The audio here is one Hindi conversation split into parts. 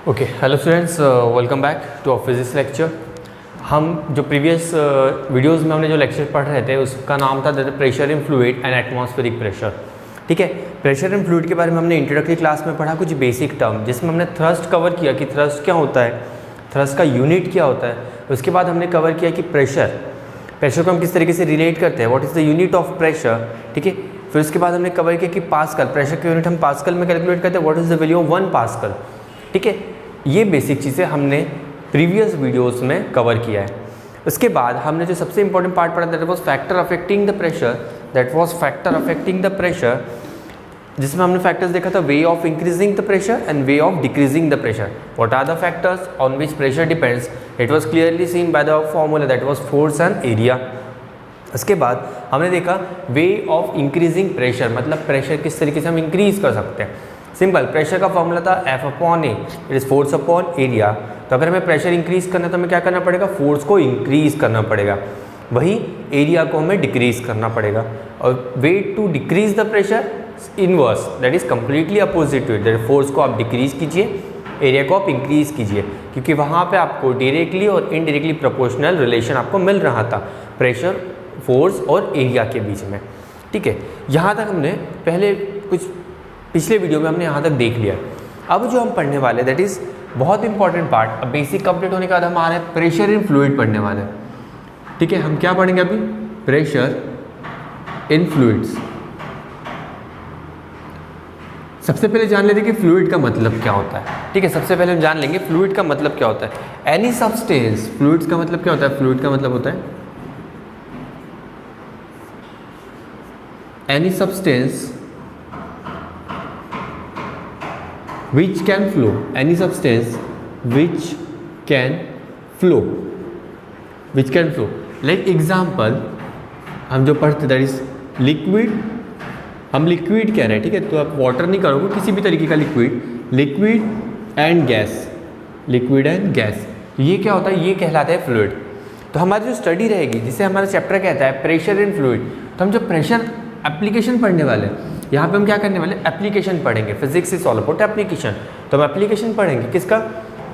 Okay hello students, welcome back to our physics lecture. हम जो प्रीवियस वीडियोस में हमने जो लेक्चर पढ़ रहे थे उसका नाम था pressure in fluid and atmospheric pressure. ठीक है, प्रेशर इन फ्लूइड के बारे में हमने इंट्रोडक्टरी क्लास में पढ़ा कुछ बेसिक टर्म, जिसमें हमने थ्रस्ट कवर किया कि थ्रस्ट क्या होता है, थ्रस्ट का यूनिट क्या होता है। उसके बाद हमने कवर किया कि प्रेशर को हम किस तरीके से रिलेट करते हैं, what is the unit of pressure. ठीक है, फिर उसके बाद हमने कवर किया कि पास्कल, प्रेशर की यूनिट हम पास्कल में कैलकुलेट करते हैं, what is the value of 1 pascal. ठीक है, ये बेसिक चीज़ें हमने प्रीवियस वीडियोस में कवर किया है। उसके बाद हमने जो सबसे इंपॉर्टेंट पार्ट पढ़ा that was factor affecting the pressure, जिसमें हमने फैक्टर्स देखा था way of increasing the pressure and way of decreasing the pressure. What are the factors on which pressure depends, it was clearly seen by the formula that was force and area. उसके बाद हमने देखा वे ऑफ इंक्रीजिंग प्रेशर, मतलब प्रेशर किस तरीके से हम इंक्रीज कर सकते हैं। सिंपल, प्रेशर का फॉर्मूला था F/A, it is force upon area. तो अगर हमें प्रेशर इंक्रीज करना है तो हमें क्या करना पड़ेगा, फोर्स को इंक्रीज करना पड़ेगा, वही एरिया को हमें डिक्रीज करना पड़ेगा। और way to decrease the pressure inverse, that is completely opposite to it, that force को आप डिक्रीज कीजिए, एरिया को आप इंक्रीज कीजिए, क्योंकि वहाँ पे आपको डायरेक्टली और इनडायरेक्टली प्रोपोर्शनल रिलेशन आपको मिल रहा था प्रेशर, फोर्स और एरिया के बीच में। ठीक है, यहाँ तक हमने पहले कुछ पिछले वीडियो में हमने यहाँ तक देख लिया। अब जो हम पढ़ने वाले दैट इज़ बहुत इंपॉर्टेंट पार्ट, अब बेसिक कंप्लीट होने के बाद हम आ रहे हैं प्रेशर इन फ्लूइड पढ़ने वाले। ठीक है, हम क्या पढ़ेंगे अभी, प्रेशर इन फ्लूइड्स। सबसे पहले जान लेते हैं कि फ्लूइड का मतलब क्या होता है। ठीक है, सबसे पहले हम जान लेंगे फ्लूइड का मतलब क्या होता है। एनी सब्सटेंस, फ्लूइड्स का मतलब क्या होता है, फ्लूइड का मतलब होता है any substance which can flow, any substance which can flow, like example हम जो पढ़ते दैट इज लिक्विड, हम लिक्विड कह रहे हैं। ठीक है, तो आप वाटर नहीं करोगे, किसी भी तरीके का लिक्विड एंड गैस, तो ये क्या होता है, ये कहलाता है फ्लूइड। तो हमारी जो स्टडी रहेगी, जिसे हमारा चैप्टर कहता है प्रेशर इन फ्लूइड, तो हम जो प्रेशर एप्लीकेशन पढ़ने वाले हैं, यहाँ पे हम क्या करने वाले, एप्लीकेशन पढ़ेंगे। Physics is all about application, तो हम एप्लीकेशन पढ़ेंगे किसका,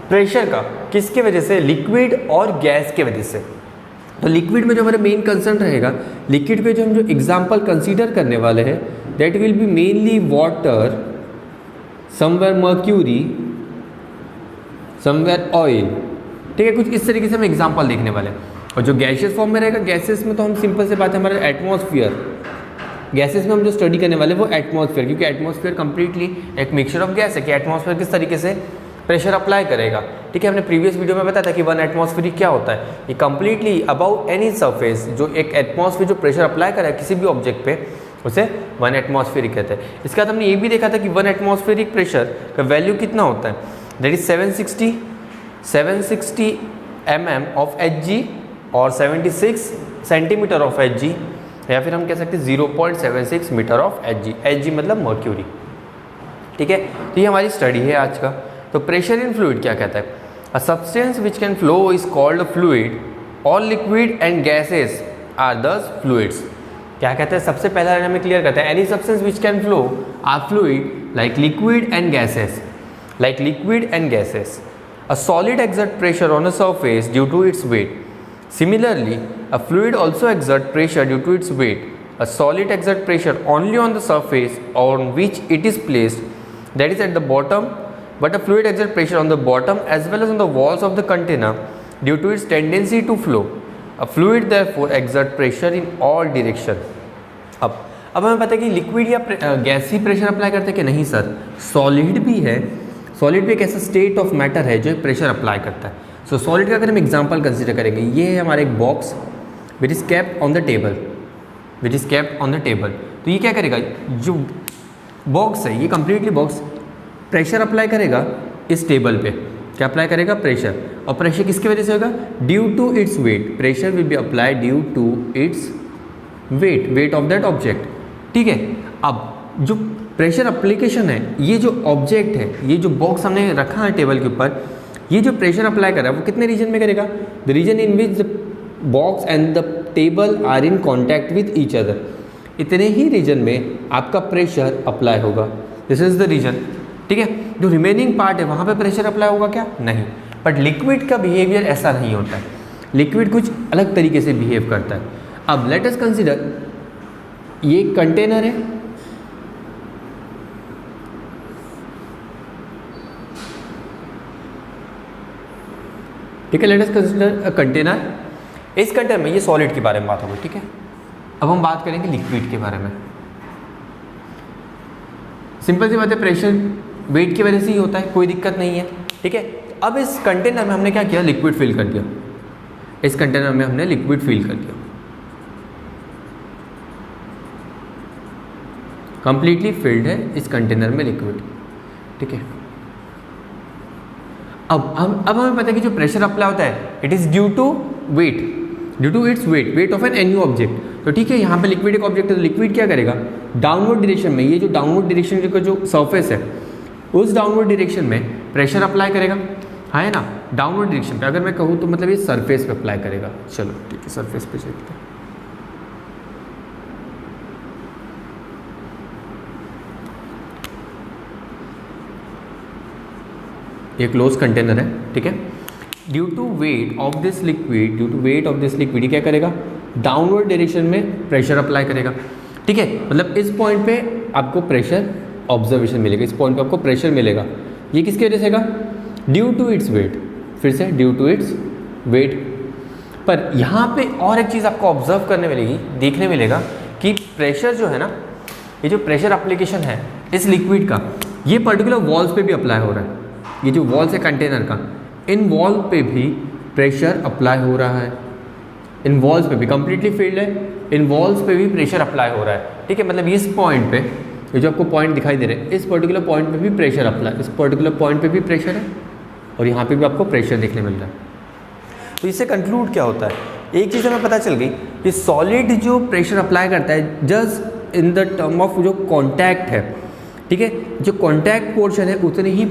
प्रेशर का। किसके वजह से, लिक्विड और गैस के वजह से। तो लिक्विड में जो हमारा मेन कंसर्न रहेगा, लिक्विड पे जो हम जो एग्जांपल कंसीडर करने वाले हैं that will be mainly water, somewhere mercury, somewhere oil. ठीक है, कुछ इस तरीके से हम एग्जाम्पल देखने वाले हैं। और जो गैसियस फॉर्म में रहेगा, गैसेस में तो हम सिंपल से बात है हमारा एटमॉस्फेयर, गैसेस में हम जो स्टडी करने वाले वो एटमॉस्फेयर, क्योंकि एटमॉस्फेयर कंप्लीटली एक मिक्सचर ऑफ गैस है कि एटमॉस्फेयर किस तरीके से प्रेशर अप्लाई करेगा। ठीक है, हमने प्रीवियस वीडियो में बताया था कि 1 एटमॉस्फेयर क्या होता है, ये कंप्लीटली अबाउट एनी सरफेस, जो एक एटमॉस्फेयर जो प्रेशर अप्लाई करे किसी भी ऑब्जेक्ट पे, उसे 1 एटमॉस्फेयर कहते हैं। इसके बाद हमने ये भी देखा था कि 1 एटमॉस्फेरिक प्रेशर का वैल्यू कितना होता है, that is 760 mm of Hg और 76 सेंटीमीटर ऑफ Hg, या फिर हम कह सकते हैं 0.76 मीटर ऑफ Hg मतलब मर्क्यूरी। ठीक है, तो ये हमारी स्टडी है आज का। तो प्रेशर इन फ्लूइड क्या कहता है, a substance which can flow is called a fluid, all liquid and gases are thus fluids. क्या कहते हैं, सबसे पहला हमें क्लियर करते हैं, any substance which can flow are fluid like liquid and gases, a solid exert pressure on a surface due to its weight. Similarly, a fluid also exerts pressure due to its weight. A solid exerts pressure only on the surface on which it is placed, that is at the bottom, but a fluid exerts pressure on the bottom as well as on the walls of the container due to its tendency to flow. A fluid therefore exerts pressure in all directions. अब हमें पता है कि लिक्विड या गैस ही प्रेशर अप्लाई करते हैं कि नहीं सर, सॉलिड भी है। सॉलिड भी एक ऐसा स्टेट ऑफ मैटर है जो प्रेशर अप्लाई करता है। सो सॉलिड का अगर हम एग्जांपल कंसीडर करेंगे, ये है हमारा एक box which is kept on the table, तो ये क्या करेगा, जो बॉक्स है ये कम्प्लीटली बॉक्स प्रेशर अप्लाई करेगा इस टेबल पे। क्या अप्लाई करेगा, प्रेशर। और प्रेशर किसकी वजह से होगा, due to its weight, pressure will be applied due to its weight of that object. ठीक है, अब जो प्रेशर अप्लीकेशन है, ये जो ऑब्जेक्ट है, ये जो बॉक्स हमने रखा है टेबल के ऊपर, ये जो प्रेशर अप्लाई कर रहा है वो कितने रीजन में करेगा, the region in which the box and the table are in contact with each other, इतने ही रीजन में आपका प्रेशर अप्लाई होगा। This is the region. ठीक है। जो रिमेनिंग पार्ट है वहाँ पे प्रेशर अप्लाई होगा क्या? नहीं। बट लिक्विड का बिहेवियर ऐसा नहीं होता है, लिक्विड कुछ अलग तरीके से बिहेव करता है। अब लेट अस कंसीडर ये कंटेनर है, ठीक है। Let us consider a container. इस कंटेनर में ये सॉलिड के बारे में बात होगी, ठीक है। अब हम बात करेंगे लिक्विड के बारे में। सिंपल सी बात है, प्रेशर वेट की वजह से ही होता है, कोई दिक्कत नहीं है, ठीक है। अब इस कंटेनर में हमने क्या किया? लिक्विड फिल कर दिया। इस कंटेनर में हमने लिक्विड फिल कर दिया, कंप्लीटली फिल्ड है इस कंटेनर में लिक्विड, ठीक है। अब हमें पता है कि जो प्रेशर अप्लाई होता है it is due to weight, due to its weight of an any object. तो ठीक है, यहाँ पे लिक्विड एक ऑब्जेक्ट है, तो लिक्विड क्या करेगा? डाउनवर्ड डायरेक्शन में, ये जो डाउनवर्ड डायरेक्शन का जो सरफेस है उस डाउनवर्ड डायरेक्शन में प्रेशर अप्लाई करेगा, हाँ है ना। डाउनवर्ड डायरेक्शन पे अगर मैं कहूँ तो मतलब ये सरफेस पे अप्लाई करेगा। चलो ठीक है, सरफेस पे चलते हैं। ये क्लोज कंटेनर है, ठीक है। Due to weight of this liquid, due to weight of this liquid ये क्या करेगा? डाउनवर्ड डायरेक्शन में प्रेशर अप्लाई करेगा, ठीक है। मतलब इस पॉइंट पे आपको प्रेशर ऑब्जर्वेशन मिलेगा, इस पॉइंट पे आपको प्रेशर मिलेगा। ये किसकी वजह से होगा? ड्यू टू इट्स वेट, फिर से ड्यू टू इट्स वेट। पर यहाँ पे और एक चीज़ आपको ऑब्जर्व करने मिलेगी, देखने मिलेगा कि प्रेशर जो है ना, ये जो प्रेशर एप्लीकेशन है इस लिक्विड का, ये पर्टिकुलर वॉल्स पे भी अप्लाई हो रहा है। ये जो वॉल्स है कंटेनर का, इन वॉल पे भी प्रेशर अप्लाई हो रहा है, इन वॉल्स पे भी, कंप्लीटली फील्ड है, इन वॉल्स पे भी प्रेशर अप्लाई हो रहा है, ठीक है। मतलब इस पॉइंट पे, ये जो आपको पॉइंट दिखाई दे रहे हैं, इस पर्टिकुलर पॉइंट पे भी प्रेशर अप्लाई, इस पर्टिकुलर पॉइंट पे भी प्रेशर है और यहाँ पे भी आपको प्रेशर देखने मिल रहा है। तो इससे कंक्लूड क्या होता है? एक चीज़ हमें पता चल गई कि सॉलिड जो प्रेशर अप्लाई करता है just in the term of जो कॉन्टैक्ट है, ठीक है। जो कॉन्टैक्ट पोर्शन है उतने ही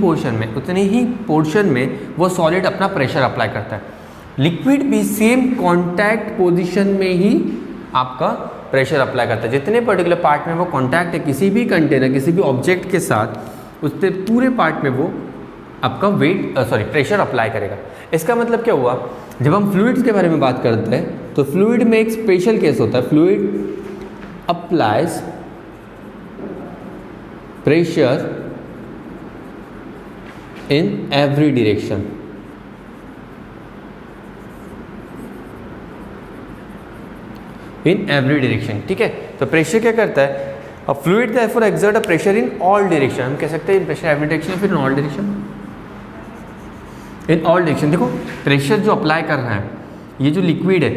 पोर्शन में वो सॉलिड अपना प्रेशर अप्लाई करता है। लिक्विड भी सेम कॉन्टैक्ट पोजीशन में ही आपका प्रेशर अप्लाई करता है। जितने पर्टिकुलर पार्ट में वो कॉन्टैक्ट है किसी भी कंटेनर, किसी भी ऑब्जेक्ट के साथ, उसके पूरे पार्ट में वो आपका प्रेशर अप्लाई करेगा। इसका मतलब क्या हुआ? जब हम फ्लूइड्स के बारे में बात करते हैं तो फ्लूइड में एक स्पेशल केस होता है, fluid applies pressure in every direction. In every direction, ठीक है। तो प्रेशर क्या करता है? अ fluid therefore exert a pressure in all direction. हम कह सकते हैं प्रेशर एवरी डायरेक्शन, फिर इन ऑल डायरेक्शन, इन ऑल डायरेक्शन। देखो प्रेशर जो अप्लाई कर रहा है ये जो लिक्विड है,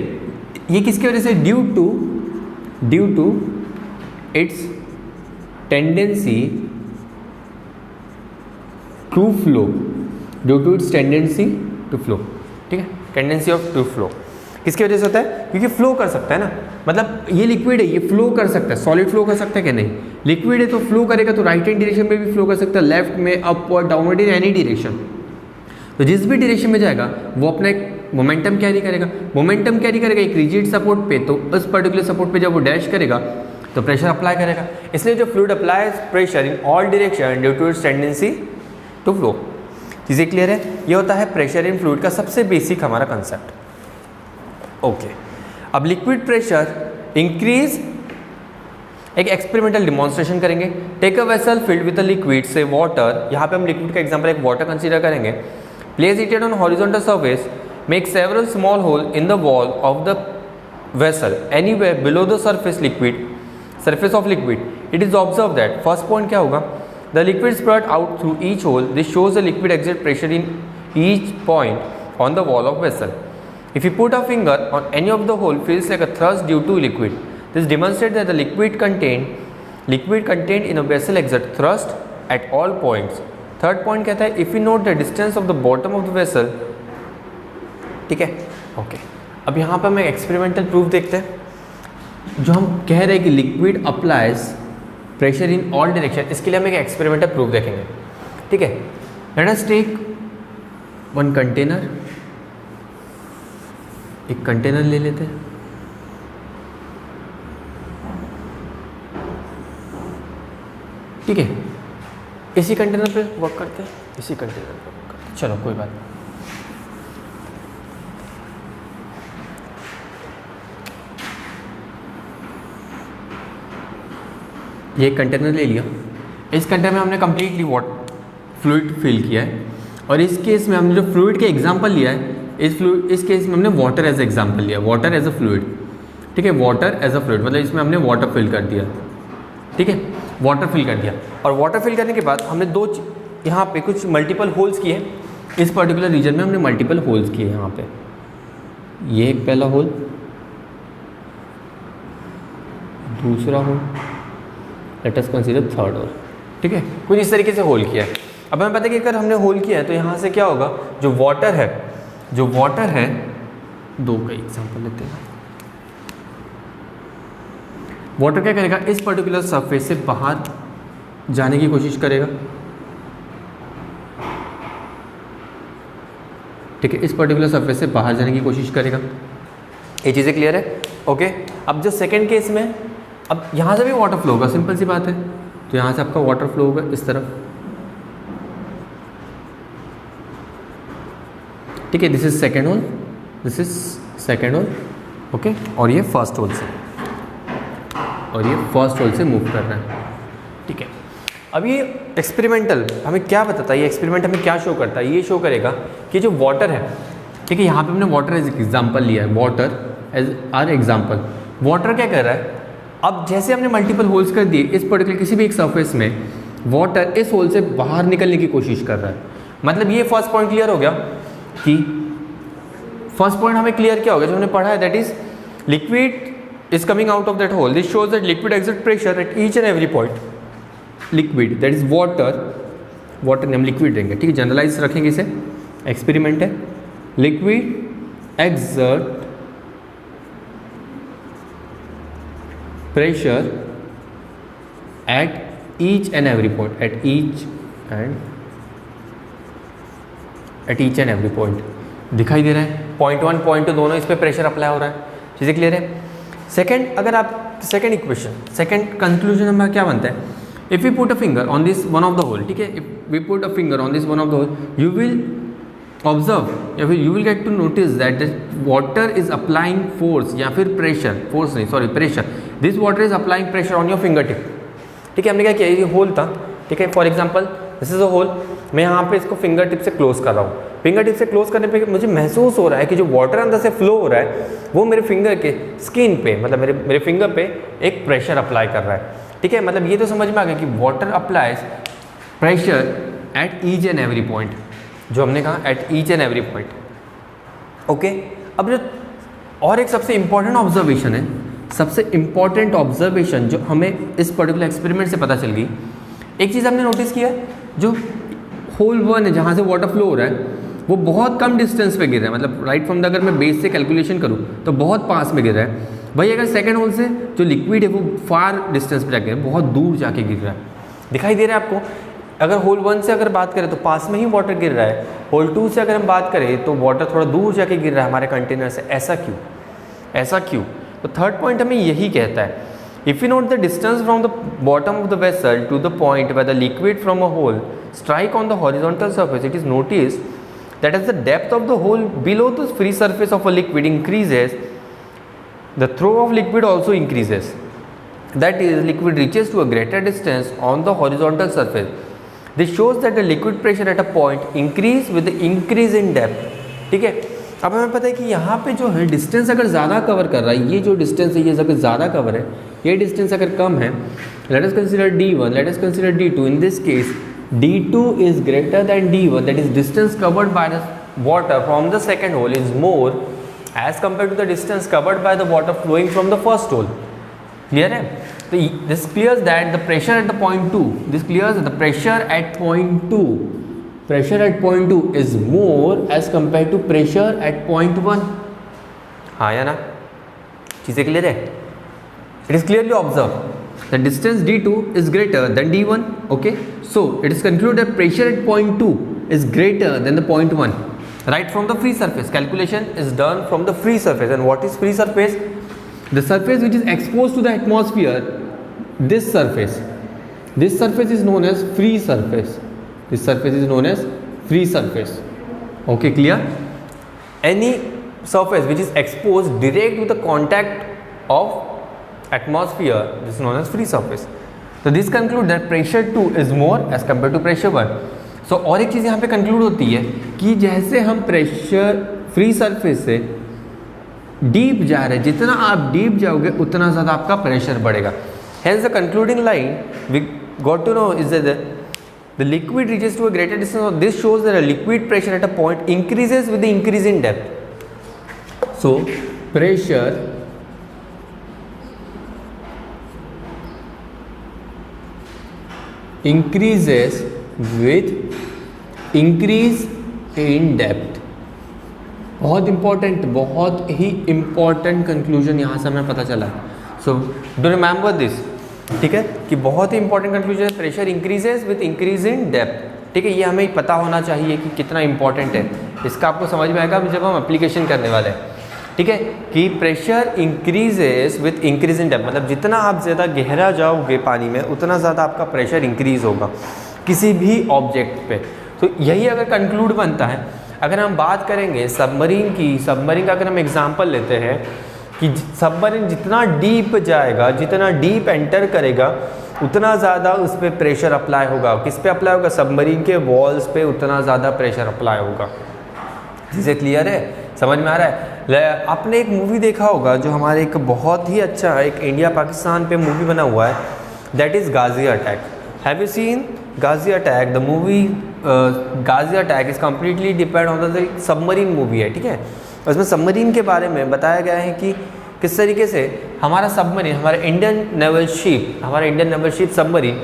ये किसकी वजह से? Due to its tendency to flow, due to its tendency to flow, ठीक है। टेंडेंसी ऑफ टू फ्लो किसकी वजह से होता है? क्योंकि फ्लो कर सकता है ना, मतलब ये लिक्विड है, ये फ्लो कर सकता है। सॉलिड फ्लो कर सकता है कि नहीं? लिक्विड है तो फ्लो करेगा, तो राइट हैंड डायरेक्शन में भी फ्लो कर सकता है, लेफ्ट में, upward, downward, in any direction. तो जिस भी डायरेक्शन में जाएगा वो अपना एक मोमेंटम कैरी करेगा, मोमेंटम कैरी करेगा एक रिजिड सपोर्ट पे। तो उस पर्टिकुलर सपोर्ट पे जब वो डैश करेगा तो प्रेशर अप्लाई करेगा। इसलिए जो fluid applies pressure in all direction due to its tendency to flow. चीज़ें क्लियर है? ये होता है प्रेशर इन फ्लूइड का सबसे बेसिक हमारा कंसेप्ट। ओके, अब लिक्विड प्रेशर इंक्रीज, एक एक्सपेरिमेंटल डिमॉन्स्ट्रेशन करेंगे। Take a vessel filled with a liquid से वाटर। यहाँ पे हम लिक्विड का एग्जांपल एक वाटर कंसीडर करेंगे। Place it on horizontal surface, make several small hole in the wall of the vessel anywhere below the surface of liquid. It is observed that first point क्या होगा? The liquid spurt out through each hole. This shows the liquid exert pressure in each point on the wall of vessel. If you put a finger on any of the hole, feels like a thrust due to liquid. This demonstrates that the liquid contained in a vessel exert thrust at all points. Third point कहता है if we note the distance of the bottom of the vessel, ठीक है, ओके। अब यहाँ पर हम एक्सपेरिमेंटल प्रूफ देखते हैं। जो हम कह रहे हैं कि liquid applies pressure in all direction, इसके लिए हम एक एक्सपेरिमेंटल प्रूफ देखेंगे, ठीक है। Let us take one container, एक कंटेनर ले लेते हैं। ठीक है, इसी कंटेनर पे वर्क करते हैं, इसी कंटेनर पे वर्क करते हैं। चलो कोई बात नहीं। ये एक कंटेनर ले लिया, इस कंटेनर में हमने कम्प्लीटली फ्लूइड फिल किया है, और इस केस में हमने जो फ्लूइड के एग्जांपल लिया है, इस केस में हमने वाटर एज एग्जांपल लिया, वाटर एज अ फ्लूइड। ठीक है, वाटर एज अ फ्लूइड मतलब इसमें हमने वाटर फिल कर दिया। ठीक है, वाटर फिल कर दिया, और वाटर फिल करने के बाद हमने यहाँ पे कुछ मल्टीपल होल्स किए। इस पर्टिकुलर रीजन में हमने मल्टीपल होल्स किए। यहाँ पे ये एक पहला होल, दूसरा hole, let us consider third hole. ठीक है, कुछ इस तरीके से होल किया है। अब हमें पता है कि अगर हमने होल किया है तो यहाँ से क्या होगा, जो वाटर है, दो का एग्जांपल लेते हैं। वाटर क्या करेगा, इस पर्टिकुलर सरफेस से बाहर जाने की कोशिश करेगा। ठीक है, इस पर्टिकुलर सरफेस से बाहर जाने की कोशिश करेगा। ये चीज़ें क्लियर है? ओके। अब जो सेकंड केस में, अब यहाँ से भी वाटर फ्लो होगा, सिंपल सी बात है। तो यहाँ से आपका वाटर फ्लो होगा इस तरफ। ठीक है, this is second hole, this is second hole. Okay, और ये फर्स्ट होल से मूव कर रहा है। ठीक है, अब ये एक्सपेरिमेंटल हमें क्या बताता है, ये एक्सपेरिमेंट हमें क्या शो करता है, ये शो करेगा कि जो वाटर है, ठीक है, यहाँ पे हमने वाटर एज एग्जाम्पल लिया है, water as our example. Water क्या कर रहा है, अब जैसे हमने मल्टीपल होल्स कर दिए इस पर्टिकुलर किसी भी एक सरफेस में, वाटर इस होल से बाहर निकलने की कोशिश कर रहा है। मतलब ये फर्स्ट पॉइंट क्लियर हो गया कि फर्स्ट पॉइंट हमें क्लियर क्या हो गया जो हमने पढ़ा है, that is liquid is coming out of that hole. This shows that liquid exert pressure at each and every point. Liquid, that is water हम liquid देंगे। ठीक है, जनरलाइज रखेंगे इसे, एक्सपेरिमेंट है। Liquid exert pressure at each and every point, at each and every point। दिखाई दे रहा है, पॉइंट 1 पॉइंट 2 दोनों इस पर प्रेशर अप्लाई हो रहा है। चीज़ें क्लियर है? सेकेंड, अगर आप सेकेंड इक्वेशन, सेकेंड कंक्लूजन हमारा क्या बनता है, if we put a finger on this one of the hole, ठीक है, if we put a finger on this one of the hole, you will observe या फिर you will get to notice that the water is applying force या फिर प्रेशर, फोर्स नहीं sorry pressure, this water is applying pressure on your finger tip. ठीक है, हमने क्या किया, ये होल था, ठीक है, for example this is a hole, मैं यहाँ पे इसको फिंगर टिप से क्लोज कर रहा हूँ। फिंगर टिप से क्लोज करने पे मुझे महसूस हो रहा है कि जो वाटर अंदर से फ्लो हो रहा है वो मेरे फिंगर के स्किन पे, मतलब मेरे फिंगर पे एक प्रेशर अप्लाई कर रहा है। ठीक है, मतलब ये तो समझ में आ गया कि water applies pressure at each and every point, जो हमने कहा at each and every point. Okay, अब जो और एक सबसे इंपॉर्टेंट ऑब्जर्वेशन है, सबसे इंपॉर्टेंट ऑब्जर्वेशन जो हमें इस पर्टिकुलर एक्सपेरिमेंट से पता चल गई, एक चीज़ हमने नोटिस किया, जो होल 1 है जहाँ से वाटर फ्लो हो रहा है वो बहुत कम डिस्टेंस पे गिर रहा है, मतलब राइट फ्रॉम द, अगर मैं बेस से कैलकुलेशन करूँ तो बहुत पास में गिर रहा है। भाई अगर सेकंड होल से जो लिक्विड है वो फार डिस्टेंस पे जाके, बहुत दूर जाके गिर रहा है। दिखाई दे रहा है आपको? अगर होल 1 से अगर बात करें तो पास में ही वाटर गिर रहा है, होल 2 से अगर हम बात करें तो वाटर थोड़ा दूर जाके गिर रहा है हमारे कंटेनर से। ऐसा क्यों, ऐसा क्यों? तो थर्ड पॉइंट हमें यही कहता है, if you note the distance from the bottom of the vessel to the point where the liquid from a hole strike on the horizontal surface, it is noticed that as the depth of the hole below the free surface of a liquid increases, the throw of liquid also increases. That is, liquid reaches to a greater distance on the horizontal surface. This shows that the liquid pressure at a point increase with the increase in depth. ठीक है, अब हमें पता है कि यहाँ पे जो है डिस्टेंस अगर ज़्यादा कवर कर रहा है, ये जो डिस्टेंस है ये अगर ज़्यादा कवर है, ये डिस्टेंस अगर कम है, let us consider D1, let us consider D2. In this case D2 is greater than D1, that is distance covered by the water from the second hole is more as compared to the distance covered by the water flowing from the first hole. Clear है? तो this clears that the pressure at the point 2, this clears that the pressure at point 2, pressure at point 2 is more as compared to pressure at point 1. हाँ या ना? चीज़ें क्लियर है? It is clearly observed. The distance D2 is greater than D1. Okay, so it is concluded that pressure at point 2 is greater than the point 1. Right from the free surface, calculation is done from the free surface. And what is free surface? The surface which is exposed to the atmosphere, this surface, this surface is known as free surface, this surface is known as free surface. Okay, clear? Any surface which is exposed direct with the contact of atmosphere, this is known as free surface. So this conclude that pressure 2 is more as compared to pressure 1. So और एक चीज़ यहाँ पे कंक्लूड होती है कि जैसे हम प्रेशर फ्री सरफेस से डीप जा रहे हैं, जितना आप डीप जाओगे उतना ज़्यादा आपका प्रेशर बढ़ेगा. Hence the concluding line we got to know is that the liquid reaches to a greater distance. This shows that a liquid pressure at a point increases with the increase in depth. So pressure increases with increase in depth. बहुत ही इम्पॉर्टेंट कंक्लूजन यहाँ से हमें पता चला. सो डू रिमेंबर दिस, ठीक है, कि बहुत ही इंपॉर्टेंट कंक्लूजन है, pressure increases with increase in depth. ठीक है, ये हमें पता होना चाहिए कि कितना इंपॉर्टेंट है. इसका आपको समझ में आएगा जब हम एप्लीकेशन करने वाले हैं. ठीक है, कि pressure increases with increase in depth, मतलब जितना आप ज़्यादा गहरा जाओगे पानी में उतना ज़्यादा आपका प्रेशर इंक्रीज होगा किसी भी ऑब्जेक्ट पे. तो यही अगर कंक्लूड बनता है. अगर हम बात करेंगे सबमरीन की, सबमरीन का अगर हम एग्जाम्पल लेते हैं कि सबमरीन जितना डीप जाएगा, जितना डीप एंटर करेगा उतना ज़्यादा उस पर प्रेशर अप्लाई होगा. किस पे अप्लाई होगा? सबमरीन के वॉल्स पे उतना ज़्यादा प्रेशर अप्लाई होगा. चीज़ें क्लियर है, समझ में आ रहा है? आपने एक मूवी देखा होगा जो हमारे एक बहुत ही अच्छा एक इंडिया पाकिस्तान पे मूवी बना हुआ है, that is Ghazi attack. Have you seen Ghazi attack? The movie Ghazi attack is completely depend on the submarine movie है. ठीक है, उसमें सबमरीन के बारे में बताया गया है कि किस तरीके से हमारा सबमरीन, हमारा इंडियन नेवल शिप सबमरीन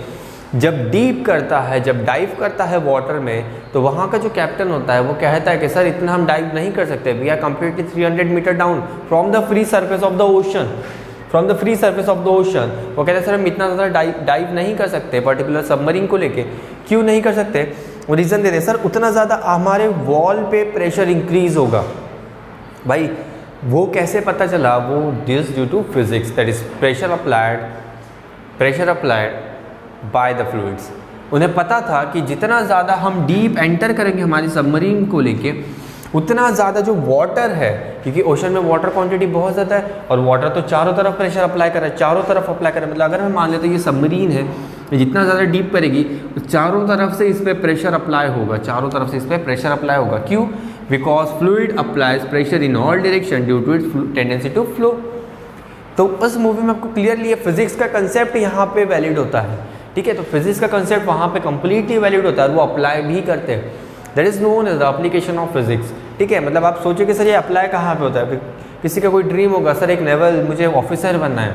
जब डीप करता है, जब डाइव करता है वाटर में, तो वहाँ का जो कैप्टन होता है वो कहता है कि सर इतना हम डाइव नहीं कर सकते, we are completely 300 metre down from the free surface of the ocean, from the free surface of the ocean. वो कहते हैं सर हम इतना ज़्यादा डाइव नहीं कर सकते पर्टिकुलर सबमरीन को लेके. क्यों नहीं कर सकते? वो रीज़न दे रहे सर उतना ज़्यादा हमारे वॉल पे प्रेशर इंक्रीज़ होगा. भाई वो कैसे पता चला? वो this due to physics, that is pressure applied by the fluids. उन्हें पता था कि जितना ज़्यादा हम डीप एंटर करेंगे हमारी सबमरीन को लेके उतना ज़्यादा जो वाटर है, क्योंकि ओशन में वाटर क्वांटिटी बहुत ज़्यादा है और वाटर तो चारों तरफ प्रेशर अप्लाई कर रहा है, चारों तरफ अप्लाई कर रहा है. मतलब अगर हम मान लेते हैं ये सबमरीन है, जितना ज़्यादा डीप करेगी तो चारों तरफ से इस पर प्रेशर अप्लाई होगा, चारों तरफ से इस पर प्रेशर अप्लाई होगा. क्यों? Because fluid applies pressure in all direction due to its tendency to flow. तो उस मूवी में आपको क्लियरली ये फिजिक्स का कंसेप्ट यहाँ पे वैलिड होता है. ठीक है, तो फिजिक्स का कंसेप्ट वहाँ पे कंप्लीटली वैलिड होता है और वो अप्लाई भी करते हैं. That is known as the application of physics. ठीक है, मतलब आप सोचिए कि सर ये अप्लाई कहाँ पे होता है. किसी का कोई ड्रीम होगा सर एक नेवल मुझे ऑफिसर बनना है,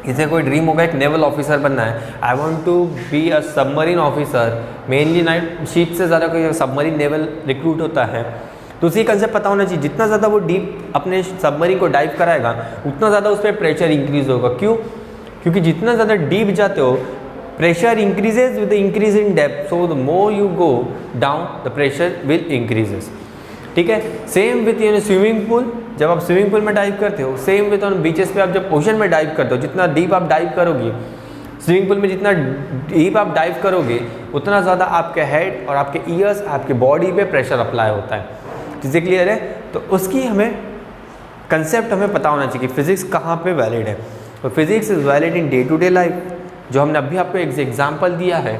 किसी का कोई ड्रीम होगा एक नेवल ऑफिसर बनना है, I want to be a submarine officer. Mainly night ship से ज़्यादा कोई सबमरीन नेवल रिक्रूट होता है. तो उसी कंसेप्ट पता होना चाहिए, जितना ज़्यादा वो डीप अपने सबमरीन को डाइव कराएगा उतना ज़्यादा उस पर प्रेशर इंक्रीज होगा. क्यों? क्योंकि जितना ज़्यादा डीप जाते हो pressure increases with the increase in depth, so the more you go down the pressure will increases. ठीक है, सेम विथ स्विमिंग पूल. जब आप स्विमिंग पूल में डाइव करते हो, सेम विथ ऑन बीचेस पे आप जब ओशन में डाइव करते हो, जितना डीप आप डाइव करोगे स्विमिंग पूल में, जितना डीप आप डाइव करोगे उतना ज़्यादा आपके हेड और आपके ईयर्स, आपके बॉडी पे प्रेशर अप्लाई होता है. चीज़ें क्लियर है? तो उसकी हमें कंसेप्ट हमें पता होना चाहिए कि फिजिक्स कहाँ पे वैलिड है. तो physics is valid in day to day life. जो हमने अभी आपको एक एग्जाम्पल दिया है,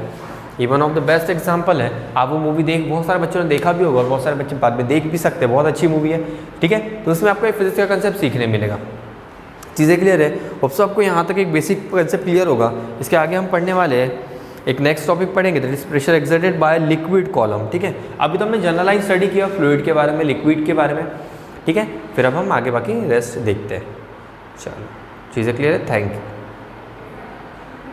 ये one of the best example है. आप वो मूवी बहुत सारे बच्चों ने देखा भी होगा, बहुत सारे बच्चे बाद में देख भी सकते हैं, बहुत अच्छी मूवी है. ठीक है, तो उसमें आपको एक फिजिक्स का कंसेप्ट सीखने मिलेगा. चीज़ें क्लियर है? होप सो आपको यहाँ तक एक बेसिक कंसेप्ट क्लियर होगा. इसके आगे हम पढ़ने वाले हैं, एक नेक्स्ट टॉपिक पढ़ेंगे, that is pressure exerted by liquid column. ठीक है, अभी तो हमने जनरलाइज स्टडी किया फ्लूइड के बारे में, लिक्विड के बारे में. ठीक है, फिर अब हम आगे बाकी रेस्ट देखते हैं. चलो, चीज़ें क्लियर है? Thank you.